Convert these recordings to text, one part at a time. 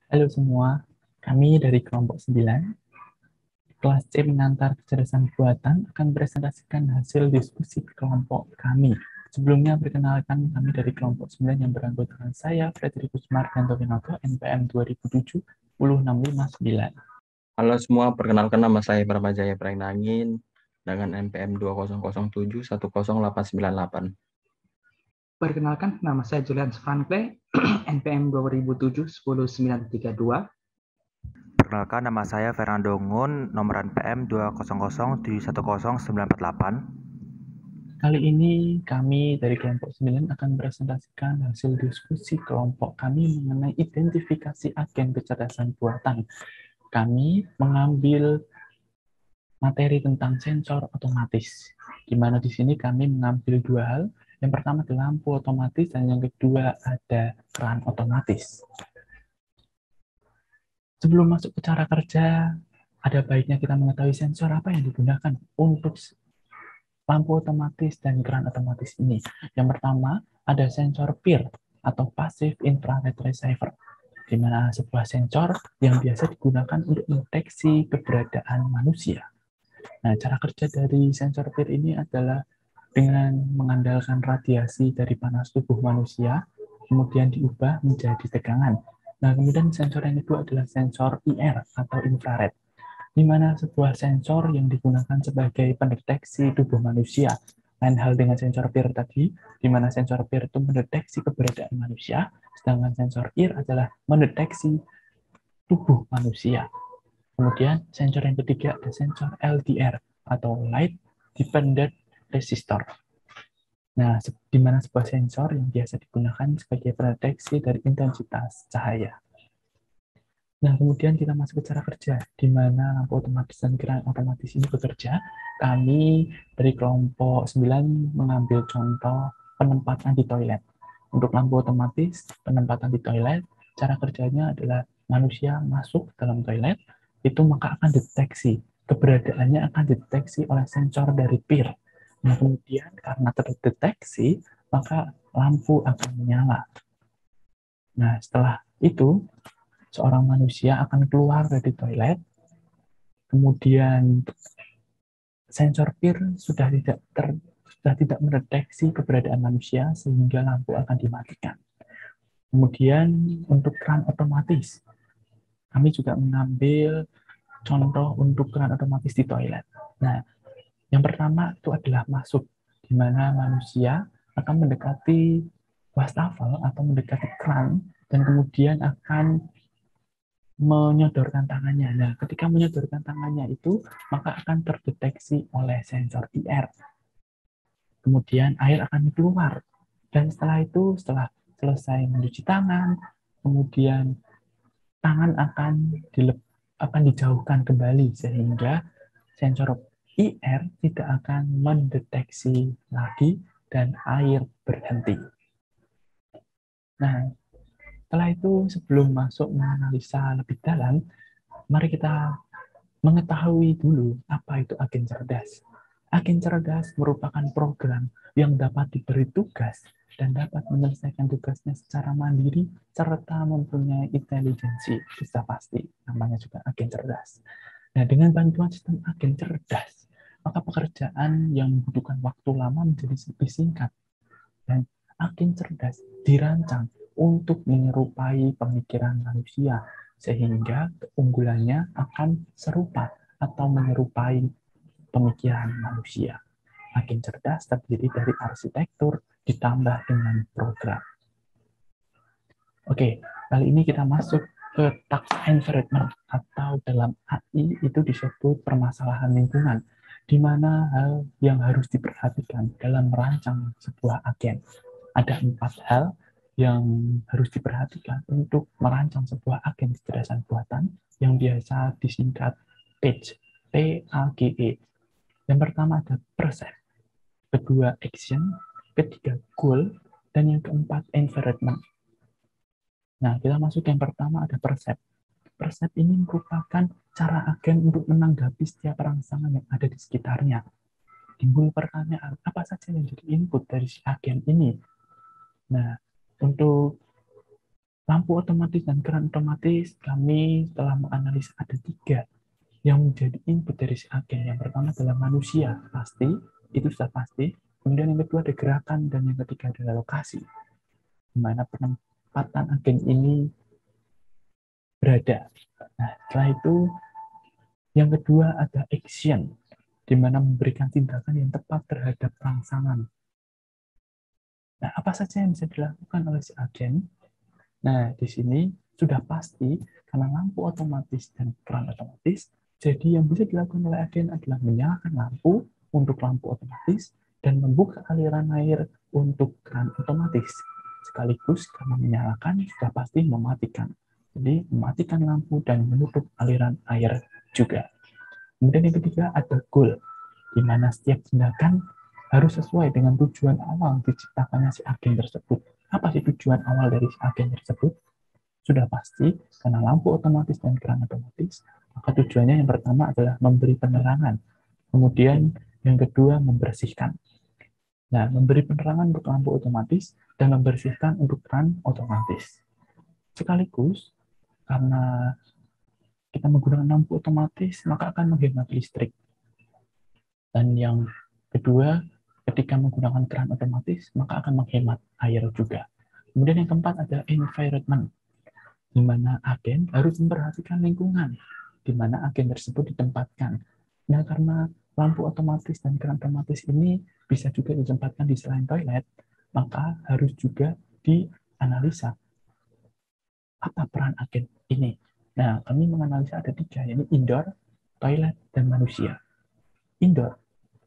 Halo semua, kami dari kelompok 9, kelas C mengantar kecerdasan buatan akan presentasikan hasil diskusi kelompok kami. Sebelumnya, perkenalkan kami dari kelompok 9 yang beranggotakan saya, Frederikus Marganto Winoto, NPM 2007 1069. Halo semua, perkenalkan nama saya Bramajaya Prainangin dengan NPM 2007 10898. Perkenalkan, nama saya Julian Svanple, NPM 2007 10932. Perkenalkan, nama saya Fernando Ngun, nomor NPM 200710948. Kali ini kami dari kelompok 9 akan presentasikan hasil diskusi kelompok kami mengenai identifikasi agen kecerdasan buatan. Kami mengambil materi tentang sensor otomatis, di mana di sini kami mengambil dua hal. Yang pertama adalah lampu otomatis, dan yang kedua ada keran otomatis. Sebelum masuk ke cara kerja, ada baiknya kita mengetahui sensor apa yang digunakan untuk lampu otomatis dan keran otomatis ini. Yang pertama, ada sensor PIR atau Passive Infrared Receiver, di mana sebuah sensor yang biasa digunakan untuk mendeteksi keberadaan manusia. Nah, cara kerja dari sensor PIR ini adalah dengan mengandalkan radiasi dari panas tubuh manusia, kemudian diubah menjadi tegangan. Nah, kemudian sensor yang kedua adalah sensor IR atau infrared, di mana sebuah sensor yang digunakan sebagai pendeteksi tubuh manusia. Lain hal dengan sensor PIR tadi, di mana sensor PIR itu mendeteksi keberadaan manusia, sedangkan sensor IR adalah mendeteksi tubuh manusia. Kemudian sensor yang ketiga ada sensor LDR atau Light Dependent Resistor. Nah, di mana sebuah sensor yang biasa digunakan sebagai pendeteksi dari intensitas cahaya. Nah, kemudian kita masuk ke cara kerja, di mana lampu otomatis dan keran otomatis ini bekerja. Kami dari kelompok 9 mengambil contoh penempatan di toilet. Untuk lampu otomatis, penempatan di toilet, cara kerjanya adalah manusia masuk ke dalam toilet, itu maka akan deteksi. Keberadaannya akan dideteksi oleh sensor dari PIR. Nah, kemudian karena terdeteksi, maka lampu akan menyala. Nah, setelah itu, seorang manusia akan keluar dari toilet, kemudian sensor PIR sudah tidak mendeteksi keberadaan manusia sehingga lampu akan dimatikan. Kemudian untuk keran otomatis, kami juga mengambil contoh untuk keran otomatis di toilet. Nah, yang pertama itu adalah masuk, di mana manusia akan mendekati wastafel atau mendekati keran dan kemudian akan menyodorkan tangannya. Nah, ketika menyodorkan tangannya itu, maka akan terdeteksi oleh sensor IR. Kemudian air akan keluar. Dan setelah itu, setelah selesai mencuci tangan, kemudian tangan akan dijauhkan kembali sehingga sensor IR tidak akan mendeteksi lagi dan air berhenti. Nah, setelah itu sebelum masuk menganalisa lebih dalam, mari kita mengetahui dulu apa itu agen cerdas. Agen cerdas merupakan program yang dapat diberi tugas dan dapat menyelesaikan tugasnya secara mandiri serta mempunyai intelijensi. Bisa pasti, namanya juga agen cerdas. Nah, dengan bantuan sistem agen cerdas, maka pekerjaan yang membutuhkan waktu lama menjadi lebih singkat. Dan agen cerdas dirancang untuk menyerupai pemikiran manusia, sehingga keunggulannya akan serupa atau menyerupai pemikiran manusia. Agen cerdas terdiri dari arsitektur ditambah dengan program. Oke, kali ini kita masuk ke task environment atau dalam AI itu disebut permasalahan lingkungan, di mana hal yang harus diperhatikan dalam merancang sebuah agen. Ada 4 hal yang harus diperhatikan untuk merancang sebuah agen kecerdasan buatan yang biasa disingkat PAGE, P-A-G-E. Yang pertama ada perceive, kedua action, ketiga goal, dan yang keempat environment. Nah, kita masuk yang pertama ada perceive. Perceive ini merupakan cara agen untuk menanggapi setiap rangsangan yang ada di sekitarnya. Timbul pertanyaan, apa saja yang jadi input dari si agen ini? Nah, untuk lampu otomatis dan keran otomatis, kami telah menganalisa ada 3 yang menjadi input dari si agen. Yang pertama adalah manusia, pasti, itu sudah pasti. Kemudian yang kedua ada gerakan, dan yang ketiga adalah lokasi, di mana penempatan agen ini berada. Nah, setelah itu yang kedua ada action, di mana memberikan tindakan yang tepat terhadap rangsangan. Nah, apa saja yang bisa dilakukan oleh si agen? Nah, di sini sudah pasti karena lampu otomatis dan keran otomatis, jadi yang bisa dilakukan oleh agen adalah menyalakan lampu untuk lampu otomatis dan membuka aliran air untuk keran otomatis. Sekaligus karena menyalakan sudah pasti mematikan. Jadi mematikan lampu dan menutup aliran air juga. Kemudian yang ketiga ada goal, di mana setiap tindakan harus sesuai dengan tujuan awal diciptakannya si agen tersebut. Apa sih tujuan awal dari si agen tersebut? Sudah pasti, karena lampu otomatis dan keran otomatis, maka tujuannya yang pertama adalah memberi penerangan. Kemudian yang kedua membersihkan. Nah, memberi penerangan untuk lampu otomatis dan membersihkan untuk keran otomatis. Sekaligus, karena kita menggunakan lampu otomatis, maka akan menghemat listrik. Dan yang kedua, ketika menggunakan keran otomatis, maka akan menghemat air juga. Kemudian yang keempat ada environment, di mana agen harus memperhatikan lingkungan, di mana agen tersebut ditempatkan. Nah, karena lampu otomatis dan keran otomatis ini bisa juga ditempatkan di selain toilet, maka harus juga dianalisa apa peran agen ini. Nah, kami menganalisa ada 3, yaitu indoor, toilet, dan manusia. Indoor,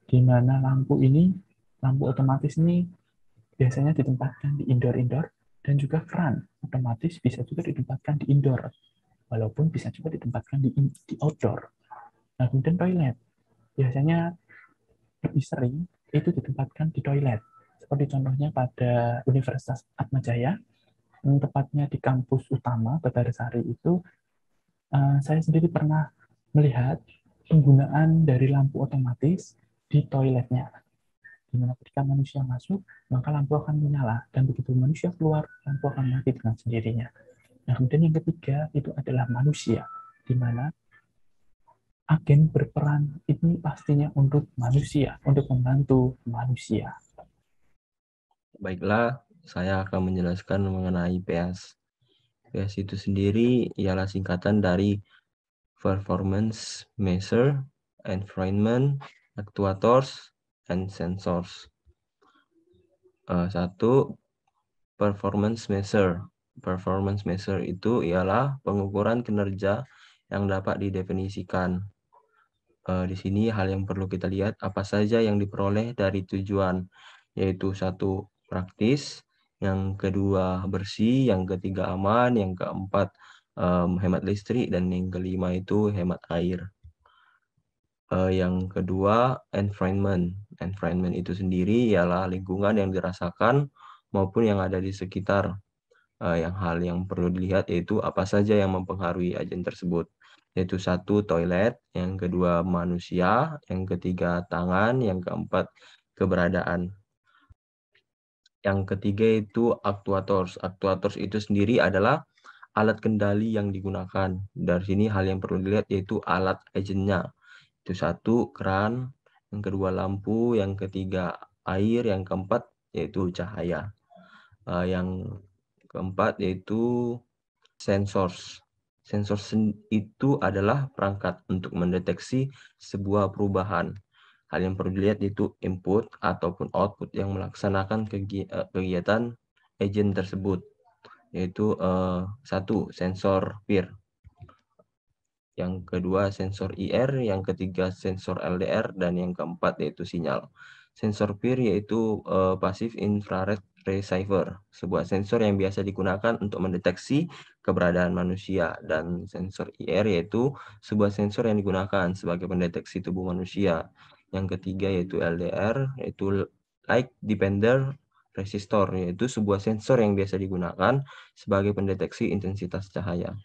di mana lampu otomatis ini biasanya ditempatkan di indoor-indoor, dan juga keran otomatis bisa juga ditempatkan di indoor, walaupun bisa juga ditempatkan di outdoor. Nah, kemudian toilet, biasanya lebih sering itu ditempatkan di toilet, seperti contohnya pada Universitas Atmajaya, tepatnya di kampus utama Batarsari itu, saya sendiri pernah melihat penggunaan dari lampu otomatis di toiletnya, di mana ketika manusia masuk, maka lampu akan menyala, dan begitu manusia keluar, lampu akan mati dengan sendirinya. Nah, kemudian yang ketiga itu adalah manusia, di mana agen berperan ini pastinya untuk manusia, untuk membantu manusia. Baiklah, saya akan menjelaskan mengenai PEAS. PEAS itu sendiri ialah singkatan dari Performance Measure, Environment, Actuators, and Sensors. 1. Performance Measure. Performance Measure itu ialah pengukuran kinerja yang dapat didefinisikan. Di sini hal yang perlu kita lihat apa saja yang diperoleh dari tujuan, yaitu 1. Praktis, yang kedua bersih, yang ketiga aman, yang keempat hemat listrik, dan yang kelima itu hemat air. Yang kedua environment. Environment itu sendiri ialah lingkungan yang dirasakan maupun yang ada di sekitar. Yang hal yang perlu dilihat yaitu apa saja yang mempengaruhi agen tersebut, yaitu 1. Toilet, yang kedua manusia, yang ketiga tangan, yang keempat keberadaan. Yang ketiga itu actuators. Actuators itu sendiri adalah alat kendali yang digunakan. Dari sini hal yang perlu dilihat yaitu alat agennya. Itu 1. Keran, yang kedua lampu, yang ketiga air, yang keempat yaitu cahaya. Yang keempat yaitu sensors. Sensor itu adalah perangkat untuk mendeteksi sebuah perubahan. Hal yang perlu dilihat yaitu input ataupun output yang melaksanakan kegiatan agen tersebut, yaitu 1. Sensor PIR, yang kedua sensor IR, yang ketiga sensor LDR, dan yang keempat yaitu sinyal. Sensor PIR yaitu Passive Infrared Receiver, sebuah sensor yang biasa digunakan untuk mendeteksi keberadaan manusia, dan sensor IR yaitu sebuah sensor yang digunakan sebagai pendeteksi tubuh manusia. Yang ketiga yaitu LDR, yaitu Light Dependent Resistor, yaitu sebuah sensor yang biasa digunakan sebagai pendeteksi intensitas cahaya.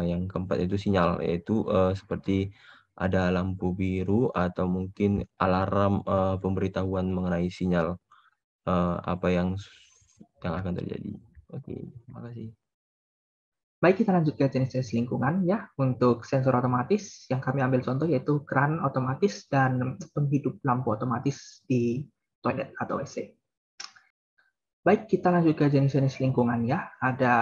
Yang keempat itu sinyal, yaitu seperti ada lampu biru atau mungkin alarm pemberitahuan mengenai sinyal apa yang akan terjadi. Oke, terima kasih. Baik, kita lanjut ke jenis-jenis lingkungan ya. Untuk sensor otomatis yang kami ambil contoh yaitu keran otomatis dan penghidup lampu otomatis di toilet atau WC. Baik, kita lanjut ke jenis-jenis lingkungan ya. Ada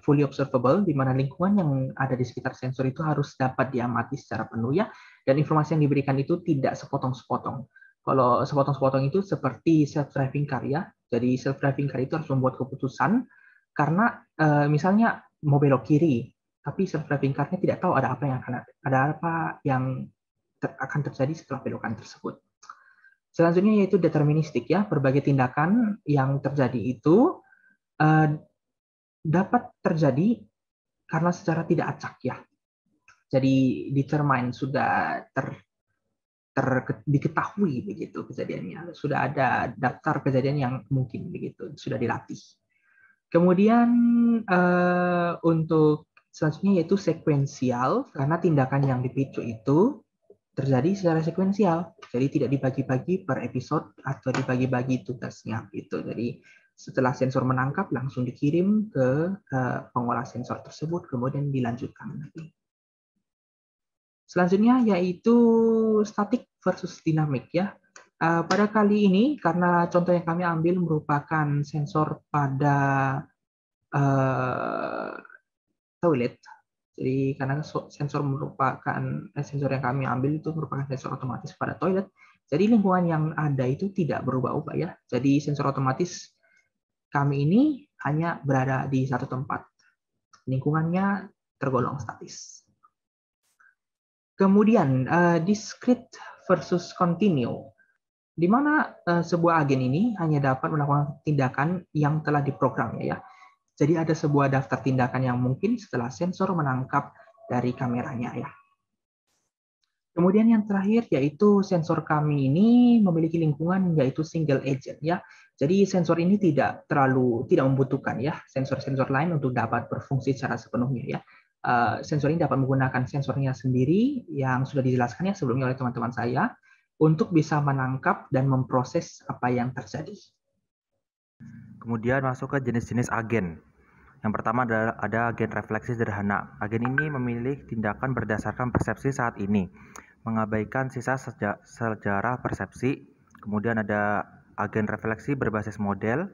fully observable, di mana lingkungan yang ada di sekitar sensor itu harus dapat diamati secara penuh ya, dan informasi yang diberikan itu tidak sepotong-sepotong. Kalau sepotong-sepotong itu seperti self-driving car ya. Jadi self-driving car itu harus membuat keputusan karena misalnya mau belok kiri, tapi self-driving car-nya tidak tahu ada apa yang akan terjadi setelah belokan tersebut. Selanjutnya yaitu deterministik ya, berbagai tindakan yang terjadi itu dapat terjadi karena secara tidak acak ya. Jadi determine sudah diketahui begitu kejadiannya, sudah ada daftar kejadian yang mungkin begitu, sudah dilatih. Kemudian untuk selanjutnya yaitu sekuensial, karena tindakan yang dipicu itu terjadi secara sekuensial, jadi tidak dibagi-bagi per episode atau dibagi-bagi tugasnya gitu. Jadi setelah sensor menangkap langsung dikirim ke pengolah sensor tersebut, kemudian dilanjutkan lagi. Selanjutnya yaitu statik versus dinamik ya. Pada kali ini karena contoh yang kami ambil merupakan sensor pada toilet. Jadi karena sensor yang kami ambil itu merupakan sensor otomatis pada toilet, jadi lingkungan yang ada itu tidak berubah-ubah ya. Jadi sensor otomatis kami ini hanya berada di satu tempat. Lingkungannya tergolong statis. Kemudian discrete versus continue, di mana sebuah agen ini hanya dapat melakukan tindakan yang telah diprogram ya. Jadi ada sebuah daftar tindakan yang mungkin setelah sensor menangkap dari kameranya ya. Kemudian yang terakhir yaitu sensor kami ini memiliki lingkungan yaitu single agent ya. Jadi sensor ini tidak membutuhkan ya sensor-sensor lain untuk dapat berfungsi secara sepenuhnya ya. Sensor ini dapat menggunakan sensornya sendiri yang sudah dijelaskan ya sebelumnya oleh teman-teman saya untuk bisa menangkap dan memproses apa yang terjadi. Kemudian masuk ke jenis-jenis agen. Yang pertama ada agen refleksi sederhana. Agen ini memilih tindakan berdasarkan persepsi saat ini, mengabaikan sisa sejarah persepsi. Kemudian ada agen refleksi berbasis model.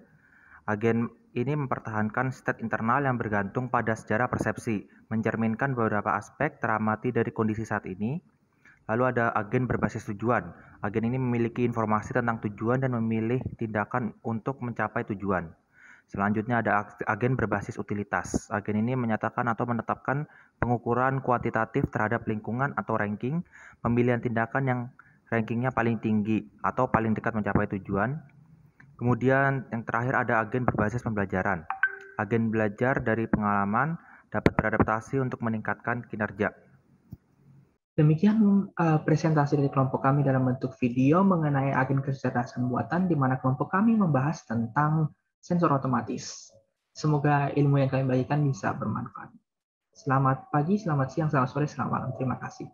Agen ini mempertahankan state internal yang bergantung pada sejarah persepsi, mencerminkan beberapa aspek teramati dari kondisi saat ini. Lalu ada agen berbasis tujuan. Agen ini memiliki informasi tentang tujuan dan memilih tindakan untuk mencapai tujuan. Selanjutnya ada agen berbasis utilitas. Agen ini menyatakan atau menetapkan pengukuran kuantitatif terhadap lingkungan atau ranking, pemilihan tindakan yang rankingnya paling tinggi atau paling dekat mencapai tujuan. Kemudian yang terakhir ada agen berbasis pembelajaran. Agen belajar dari pengalaman dapat beradaptasi untuk meningkatkan kinerja. Demikian presentasi dari kelompok kami dalam bentuk video mengenai agen kecerdasan buatan di mana kelompok kami membahas tentang sensor otomatis. Semoga ilmu yang kami bagikan bisa bermanfaat. Selamat pagi, selamat siang, selamat sore, selamat malam. Terima kasih.